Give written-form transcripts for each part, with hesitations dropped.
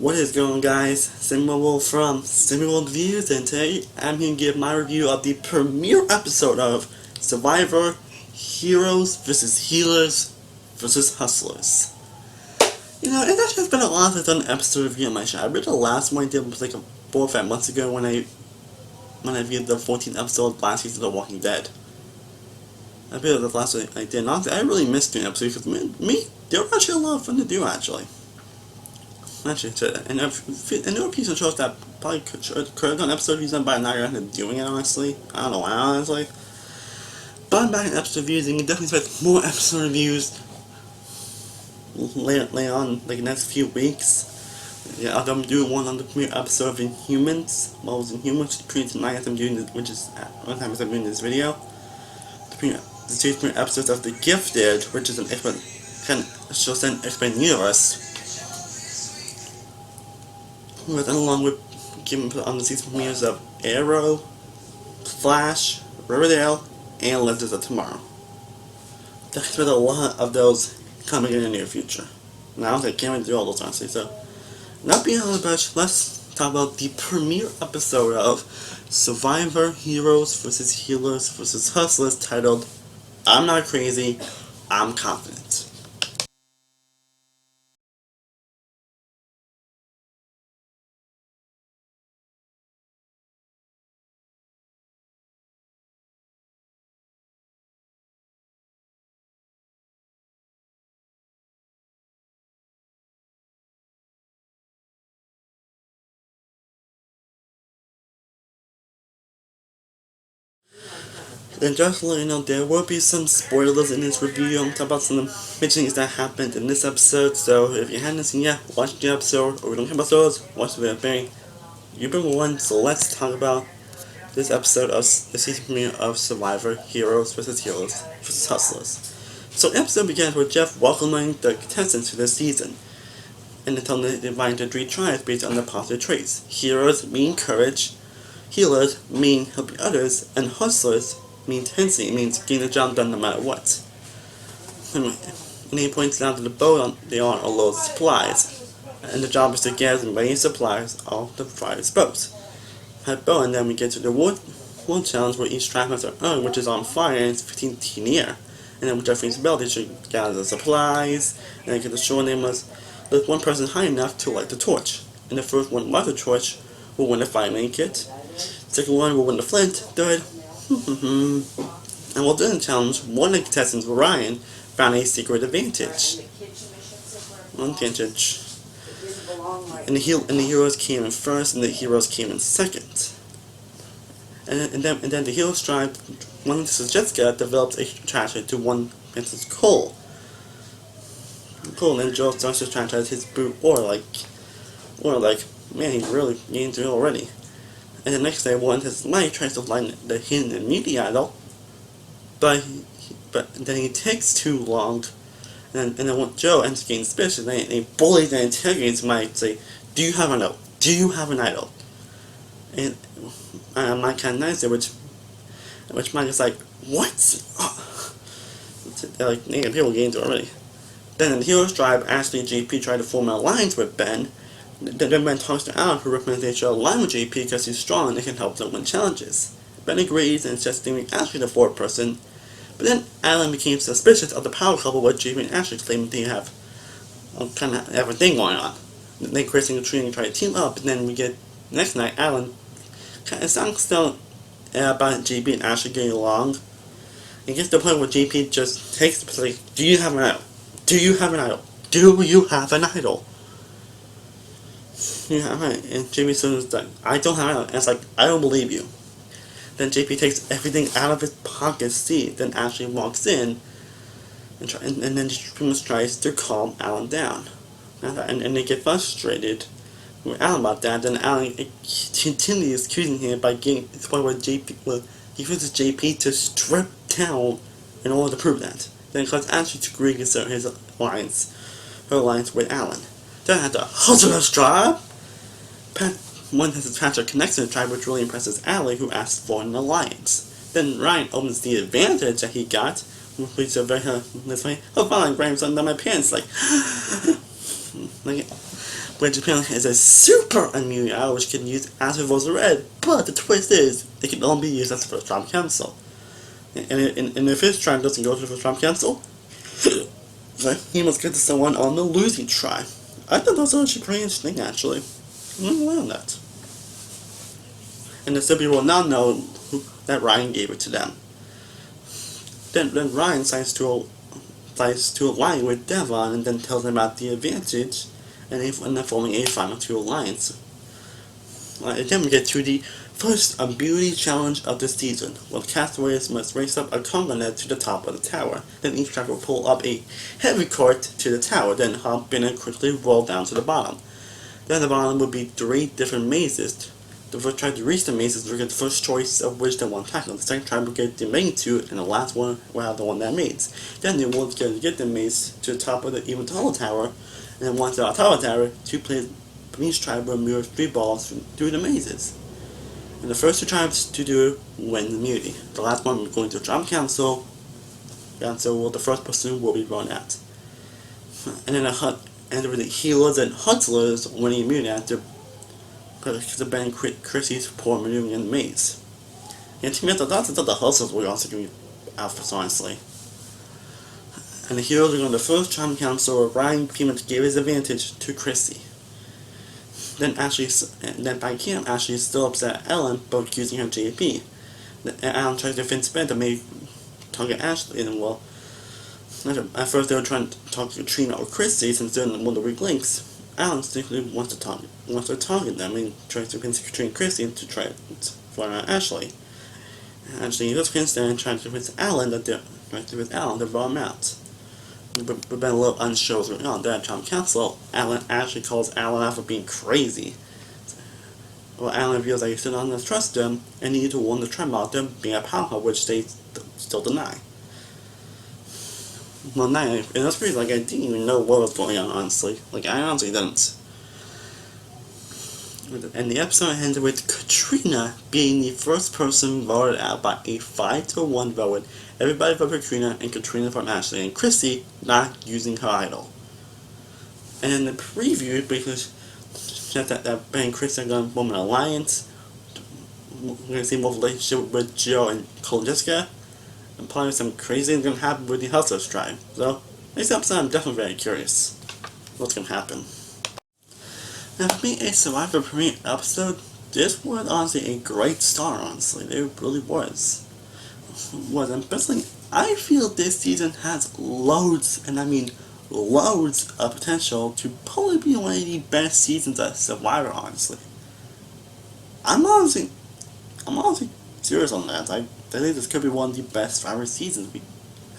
What is going on, guys? Samuel from Samuel Reviews, and today I'm going to give my review of the premiere episode of Survivor Heroes vs. Healers vs. Hustlers. You know, it actually has been a while since I've done an episode review on my channel. I read the last one I did was like 4 or 5 months ago when I reviewed the 14th episode of last season of The Walking Dead. I believe that's the last one I did. And honestly, I really missed doing episodes because they were actually a lot of fun to do, actually. Actually, and there were pieces of shows that probably could have done episode reviews on, but I'm not going to doing it, honestly. I don't know why, honestly. But I'm back in episode reviews, and you can definitely expect more episode reviews later on, like the next few weeks. Yeah, I'm doing one on the premiere episode of Inhumans. Well, it was Inhumans, which is premiere tonight as I'm doing this, which is one time as I'm doing this video. The series premiere episodes of The Gifted, which is an kind of shows an expanded universe. And along with giving on the season premieres of Arrow, Flash, Riverdale, and Legends of Tomorrow. There's been a lot of those coming in the near future. Now I can't really do all those, honestly. So, not being on the bush, let's talk about the premiere episode of Survivor Heroes vs. Healers vs. Hustlers, titled I'm Not Crazy, I'm Confident. And just to let you know, there will be some spoilers in this review. I'm talking about some things that happened in this episode, so if you haven't seen yet, watch the episode, or you don't care about spoilers, watch the video. You've been warned, so let's talk about this episode of the season premiere of Survivor Heroes vs. Healers vs. Hustlers. So the episode begins with Jeff welcoming the contestants to this season, and they tell them they divide into 3 tribes based on their positive traits. Heroes mean courage, healers mean helping others, and hustlers mean intensity. It means getting the job done no matter what. And he points out that the boat they are on a load of supplies, and the job is to gather as many supplies off the tribe's boats. At boat, and then we get to the wood challenge where each tribe has their own, which is on fire and it's 15 feet in the air. And then with Jeffrey's belt, they should gather the supplies, and they get the shore, and they must lift one person high enough to light the torch. And the first one to light the torch will win the fireman kit. Second one will win the flint. Third, and while doing the challenge, one of the contestants, Ryan, found a secret advantage. And the heroes came in first, and the heroes came in second. And then the heroes tried. One this is Jessica develops a strategy to one against Cole. And then Joe starts to strategize his boot, or like, man, he's really getting into it already. And the next day, one his light tries to light the hidden immunity idol, but then he takes too long, and then when Joe ends up getting suspicious, and he bullies and interrogates Mike, say, "Do you have an idol? Do you have an idol?" And Mike kind of nice there, which Mike is like, "What?" They're like, people getting into it already. Then in the Heroes tribe, Ashley and JP try to form an alliance with Ben. Then Ben talks to Alan, who recommends they should align with JP because he's strong and can help them win challenges. Ben agrees and suggests naming Ashley the 4th person, but then Alan became suspicious of the power couple with JP and Ashley claiming they have kind of everything going on. They create a tree and try to team up, and then we get next night Alan kind of sounds still about JP and Ashley getting along. It gets to the point where JP just takes the like, "Do you have an idol? Do you have an idol? Do you have an idol?" Yeah, right. And JP says like, "I don't have an idol." And it's like, "I don't believe you." Then JP takes everything out of his pocket, then Ashley walks in, and then she pretty much tries to calm Alan down. And they get frustrated with Alan about that. Then Alan continues accusing him by getting to the point where he uses JP to strip down in order to prove that. Then it caused Ashley to agree to her alliance with Alan. Then at the Hustlers tribe, one has a tragic connection to the tribe, which really impresses Allie, who asks for an alliance. Then Ryan opens the advantage that he got, which is very this way. "Oh, finally, Graham's under my pants." Like, which apparently is a super immunity item which can use after votes are read. But the twist is, it can only be used as the first time council. And if his tribe doesn't go to the first time council, he must get to someone on the losing tribe. I thought that was actually pretty interesting, actually. I learned that. And the people will now know that Ryan gave it to them. Then Ryan decides to align with Devon and then tells them about the advantage and then forming a final two alliance. And then we get to the first ability challenge of the season, where castaways must race up a conga net to the top of the tower. Then each track will pull up a heavy cart to the tower, then hop in and quickly roll down to the bottom. Then at the bottom will be 3 different mazes. The first tribe to reach the mazes will get the first choice of which they want to tackle. The second tribe will get the main 2, and the last one will have the one that maze. Then they will get the maze to the top of the even taller tower, and then once they're on top of the tower, 2 players from each tribe will move 3 balls through the mazes. And the first 2 tribes to do it win the immunity. The last one will go into tribe council, and so the first person will be run at. And then the healers and hustlers win the immunity after because of Ben Chrissy's poor maneuvering in the maze. And to me, I thought the hustlers were also going to be alphas, honestly. And the heroes are going to the first tribe council where Ryan pretty much gave his advantage to Chrissy. Then by camp, Ashley is still upset at Ellen for accusing her of JP. And Alan tries to defend Ben to make target Ashley, and well, at first they were trying to talk to Trina or Chrissy since they're one of the weak links. Alan simply wants to target them and tries to convince Trina and Chrissy to try to find out Ashley. Ashley just can't stand trying to convince Alan to vote him out. We've been a little unsure what's going on. That Tom Council, Alan actually calls Alan out for being crazy. Well, Alan feels like he still doesn't trust them and needs to warn the tribe about them being a power, which they still deny. Well, and that's crazy. Like, I didn't even know what was going on, honestly. Like, I honestly didn't. And the episode ended with Katrina being the first person voted out by a 5-1 vote. Everybody voted for Katrina and Katrina from Ashley, and Chrissy not using her idol. And in the preview, because that Ben and Chrissy are going to form an alliance, we're going to see more relationship with Jill and Cole and Jessica, and probably some crazy things going to happen with the Hustlers tribe. So, next episode, I'm definitely very curious what's going to happen. Now, for me, a Survivor premiere episode, this was honestly a great start, honestly. It really was. And personally, I feel this season has loads, and I mean loads of potential to probably be one of the best seasons of Survivor, honestly. I'm honestly serious on that. I think this could be one of the best Survivor seasons we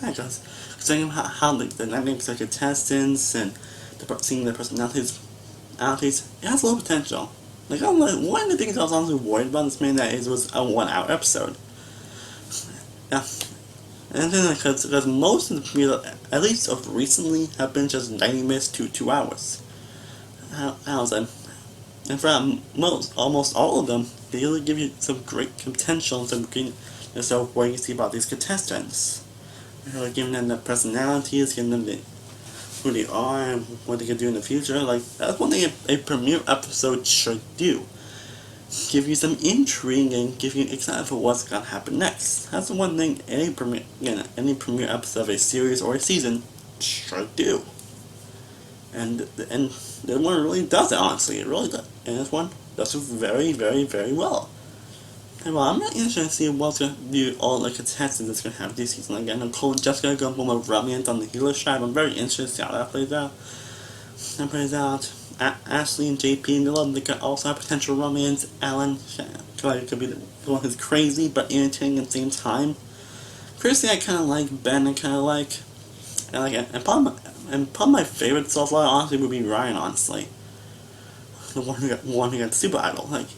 had, because considering how the dynamics of contestants and seeing their personalities, it has a lot of potential. Like, one of the things I was honestly worried about this man that was a 1-hour episode. Yeah. And then because most of the premiere, at least of recently, have been just 90 minutes to 2 hours. And for almost all of them, they really give you some great potential and some great what you see about these contestants. Giving them their personalities, giving them who they are and what they can do in the future. Like, that's one thing a premiere episode should do. Give you some intrigue and give you excited for what's gonna happen next. That's the one thing any premiere episode of a series or a season should do. And this one really does it, honestly. It really does. And this one does it very, very, very well. And well, I'm really interested to see what's going to do all the contestants that's going to have this season. Like, I know Cole and Jessica are going to form a romance on the healer tribe. I'm very interested to see how that plays out. Ashley and JP, they could also have potential romance. Alan could be the one who's crazy but irritating at the same time. Chrissy, I kind of like. Ben, I kind of like. And probably my favorite so far, honestly, would be Ryan, honestly. The one who got Super Idol. Like,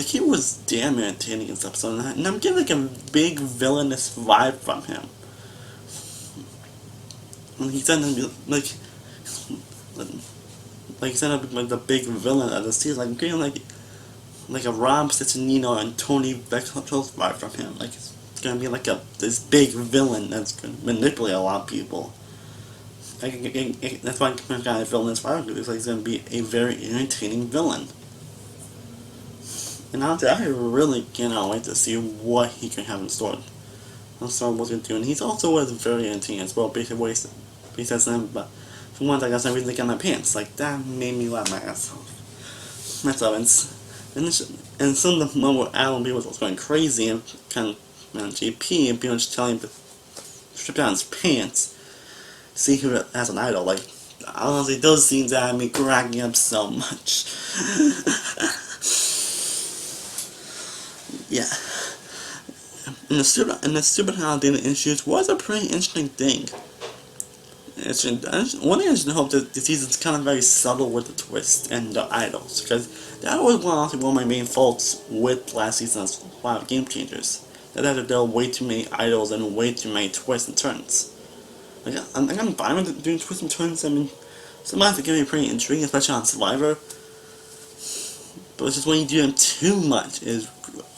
he was damn entertaining in this episode, and I'm getting like a big villainous vibe from him. And he said like he said like the big villain of the season. Like, I'm getting like a Rob Ciccinino and Tony Vecchio's vibe from him. Like, it's gonna be like this big villain that's gonna manipulate a lot of people. That's why I got a villain as far as he's going to be a very entertaining villain. And honestly, I really cannot wait to see what he can have in store. I'm sorry what he's doing. He's also was very entertaining as well. Basically, what he says to him, but for once I got something to get my pants. Like that made me laugh my ass off. That's all. And some of the moment where Alan B was going crazy and kind of JP and people just telling him to strip down his pants, see him as an idol. Like honestly, those scenes had me cracking up so much. Yeah. And the stupid holiday issues was a pretty interesting thing. One thing I just hope that the season's kind of very subtle with the twist and the idols, because that was one of my main faults with last season's Game Changers. That there were way too many idols and way too many twists and turns. Like, I'm fine with doing twists and turns. I mean, sometimes it can be pretty intriguing, especially on Survivor. But it's just when you do them too much is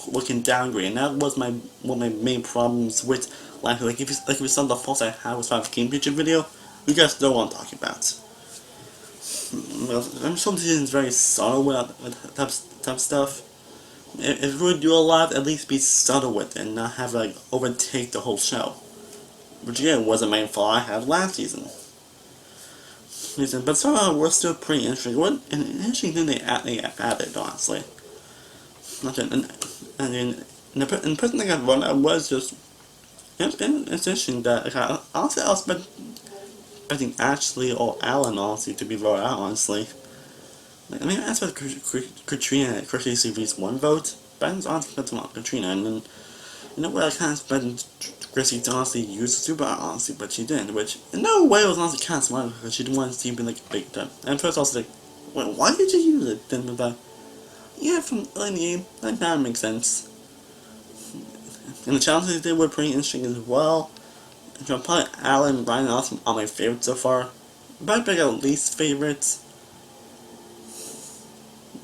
what can downgrade, and that was one of my main problems with like if you saw the faults I had with 5 Game Changer video, you guys know what I'm talking about. I'm sure this is very subtle with type stuff. If we do a lot, at least be subtle with it and not have like overtake the whole show. Which again was the main fault I had last season. But somehow we're still pretty interesting. What an interesting thing they added, honestly. And the person that got voted out was just it's interesting that honestly I was expecting Ashley or Alan honestly to be voted out, honestly. Like, I mean, I expect Katrina at Chrissy Series 1 vote, but I was honestly expecting Katrina, and then, you know what, I kind of expected Chrissy to honestly use the super honestly, but she didn't, which in no way was honestly kind of smart, because she didn't want to seem like a big time. And first I was like, wait, why did you use it? Then was like, yeah, from early in the game, that kind of makes sense. And the challenges they did were pretty interesting as well. So probably Alan and Ryan Austin are my favorites so far. But I pick out least favorites.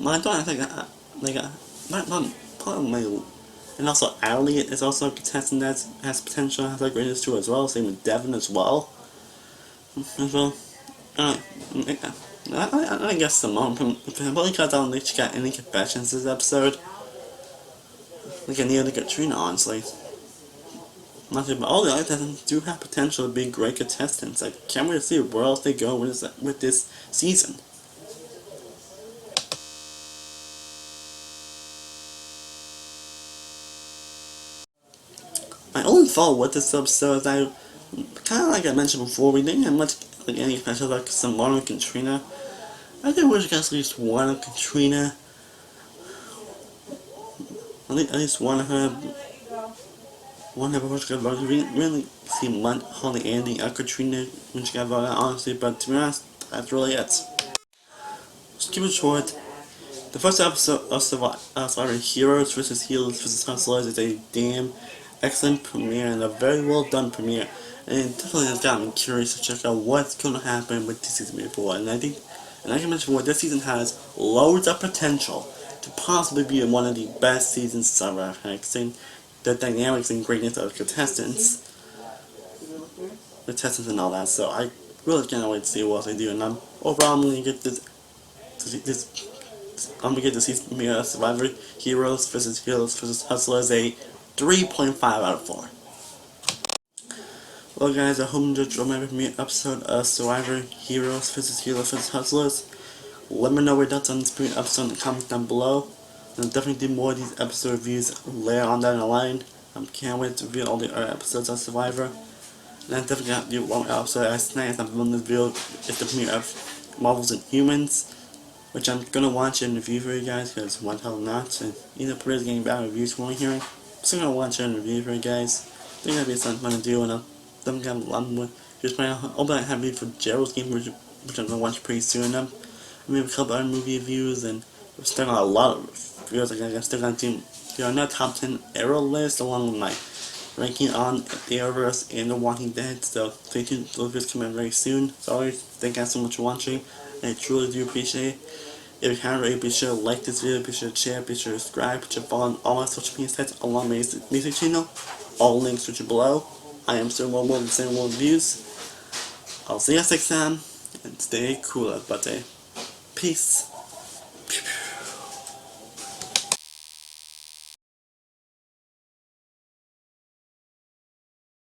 I don't think not probably my, and also Ali is also a contestant that has potential, has like greatness too as well. Same with Devin as well. As well. I guess Simone, probably because I don't think she got any confessions this episode. Like I nearly Katrina, honestly. But all the other contestants do have potential to be great contestants. I can't wait to see where else they go with this season. My only fault with this episode is I kind of like I mentioned before, we didn't have much like any special like Simone and Katrina. I think we should get at least one of Katrina. At least one of her. One of us got voted. We didn't really see much hardly anything of Katrina when she got voted out, honestly, but to be honest, that's really it. Just keep it short. The first episode of Survivor Heroes vs. Healers vs. Hustlers is a damn excellent premiere and a very well done premiere. And it definitely has got me curious to check out what's going to happen with this season before. And I think, and like I mentioned before, this season has loads of potential to possibly be one of the best seasons Survivor has seen. The dynamics and greatness of contestants and all that. So I really can't wait to see what they do. And overall, I'm gonna get I'm gonna get the season premiere of Survivor Heroes vs. Hustlers a 3.5 out of 4. Well, guys, I hope you enjoyed my premiere episode of Survivor Heroes vs. Hustlers. Let me know your thoughts on this premiere episode in the comments down below. And I'll definitely do more of these episode reviews later on down the line. I can't wait to review all the other episodes of Survivor. And I'm definitely going to do one episode as nice as I'm filming this video. It's the premiere of Marvel's Inhumans, which I'm going to watch and review for you guys, because one hell not. And either Peter's getting bad reviews for me here. I'm still going to watch and review for you guys. I think that'll be something fun to do, and I'm going to have a lot more. Just playing, I'll be happy for Gerald's game, which I'm going to watch pretty soon. I have a couple other movie reviews, and I'm still on a lot of videos. I'm still going to do another top 10 Arrow list along with my ranking on the Arrowverse and The Walking Dead. So stay tuned, those videos coming very soon. So always, thank you guys so much for watching. I truly do appreciate it. If you haven't already, be sure to like this video, be sure to share, be sure to subscribe, be sure to follow on all my social media sites along my music channel. All links are below. I am still more than saying more reviews. I'll see you next time, and stay cool, everybody. Peace.